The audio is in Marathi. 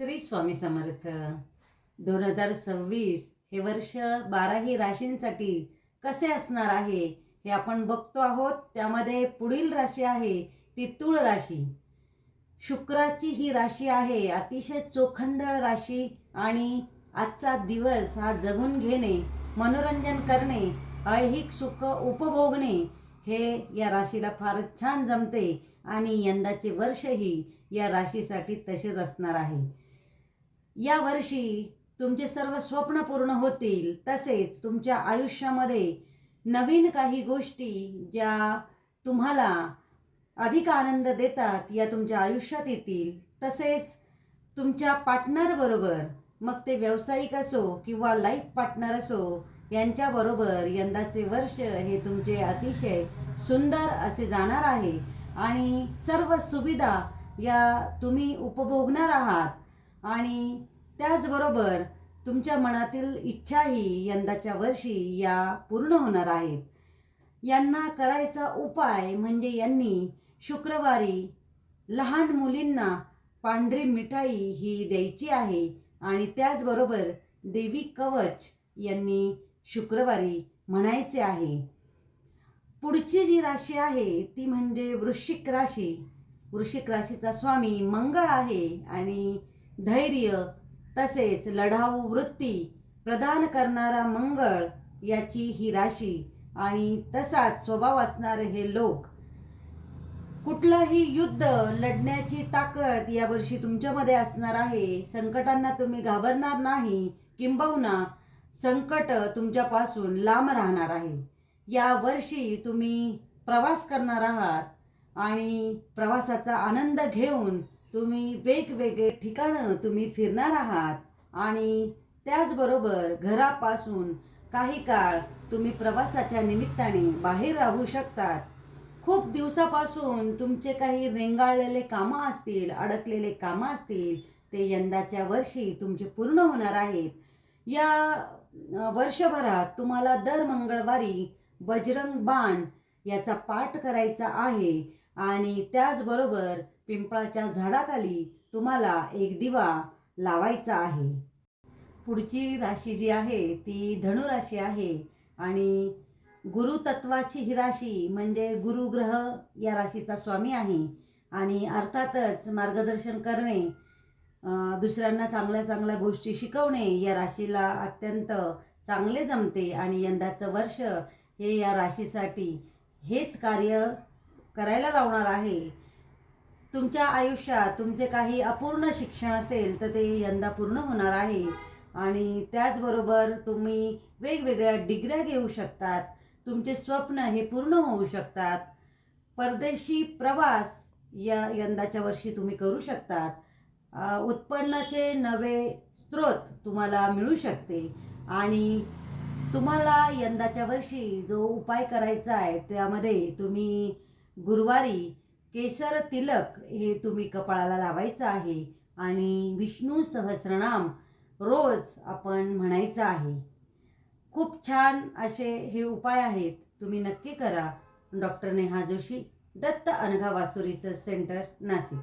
श्री स्वामी समर्थ. 2026 हे वर्ष 12ही राशींसाठी कसे असणार आहे हे आपण बघतो आहोत. त्यामध्ये पुढील राशी आहे ती तुळ राशी. शुक्राची ही राशी आहे, अतिशय चोखंदळ राशी. आणि आजचा दिवस हा जगून घेणे, मनोरंजन करणे, ऐहिक सुख उपभोगणे हे या राशीला फार छान जमते. आणि यंदाचे वर्षही या राशीसाठी तसेच असणार आहे. या वर्षी तुमचे सर्व स्वप्न पूर्ण होतील. तसेच तुमच्या आयुष्यामध्ये नवीन काही गोष्टी ज्या तुम्हाला अधिक आनंद देतात या तुमच्या आयुष्यात येतील. तसेच तुमच्या पार्टनर बरोबर, मग ते व्यावसायिक असो किंवा लाईफ पार्टनर असो, यांच्याबरोबर यंदाचे वर्ष हे तुमचे अतिशय सुंदर असे जाणार आहे. आणि सर्व सुविधा या तुम्ही उपभोगणार आहात. आणि त्याचबरोबर तुमच्या मनातील इच्छाही यंदाच्या वर्षी या पूर्ण होणार आहेत. यांना करायचा उपाय म्हणजे यांनी शुक्रवारी लहान मुलींना पांढरी मिठाई ही द्यायची आहे. आणि त्याचबरोबर देवी कवच यांनी शुक्रवारी म्हणायचे आहे. पुढची जी राशी आहे ती म्हणजे वृश्चिक राशी. वृश्चिक राशीचा स्वामी मंगळ आहे. आणि धैर्य तसेच लढाऊ वृत्ती प्रदान करणारा मंगळ याची ही राशी. आणि तसाच स्वभाव असणारे हे लोक, कुठलंही युद्ध लढण्याची ताकद यावर्षी तुमच्यामध्ये असणार आहे. संकटांना तुम्ही घाबरणार नाही, किंबहुना संकट तुमच्यापासून लांब राहणार आहे. या वर्षी तुम्ही प्रवास करणार आहात आणि प्रवासाचा आनंद घेऊन तुम्ही वेगवेगळे ठिकाणं तुम्ही फिरणार आहात. आणि त्याचबरोबर घरापासून काही काळ तुम्ही प्रवासाच्या निमित्ताने बाहेर राहू शकतात. खूप दिवसापासून तुमचे काही रेंगाळलेले कामं असतील, अडकलेले कामं असतील, ते यंदाच्या वर्षी तुमचे पूर्ण होणार आहेत. या वर्षभरात तुम्हाला दर मंगळवारी बजरंग बाण याचा पाठ करायचा आहे. आणि त्याचबरोबर पिंपळाच्या झाडाखाली तुम्हाला एक दिवा लावायचा आहे. पुढची राशी जी आहे ती धनुराशी आहे. आणि गुरुतत्वाची ही राशी म्हणजे गुरुग्रह या राशीचा स्वामी आहे. आणि अर्थातच मार्गदर्शन करणे, दुसऱ्यांना चांगल्या चांगल्या गोष्टी शिकवणे या राशीला अत्यंत चांगले जमते. आणि यंदाचं वर्ष हे या राशीसाठी हेच कार्य करायला लावणार आहे. तुमच्या आयुष्यात तुमचे काही अपूर्ण शिक्षण असेल तर ते यंदा पूर्ण होणार आहे. आणि त्याचबरोबर तुम्ही वेगवेगळ्या डिग्र्या घेऊ शकतात. तुमचे स्वप्न हे पूर्ण होऊ शकतात. परदेशी प्रवास या यंदाच्या वर्षी तुम्ही करू शकतात. उत्पन्नाचे नवे स्रोत तुम्हाला मिळू शकते. आणि तुम्हाला यंदाच्या वर्षी जो उपाय करायचा आहे त्यामध्ये तुम्ही गुरुवारी केसर तिलक हे तुम्ही कपाळाला लावायचं आहे. आणि विष्णू सहस्रनाम रोज आपण म्हणायचं आहे. खूप छान असे हे उपाय आहेत, तुम्ही नक्की करा. Doctor Neha Joshi, Datta Anagha Vasuri research centre, Nashik.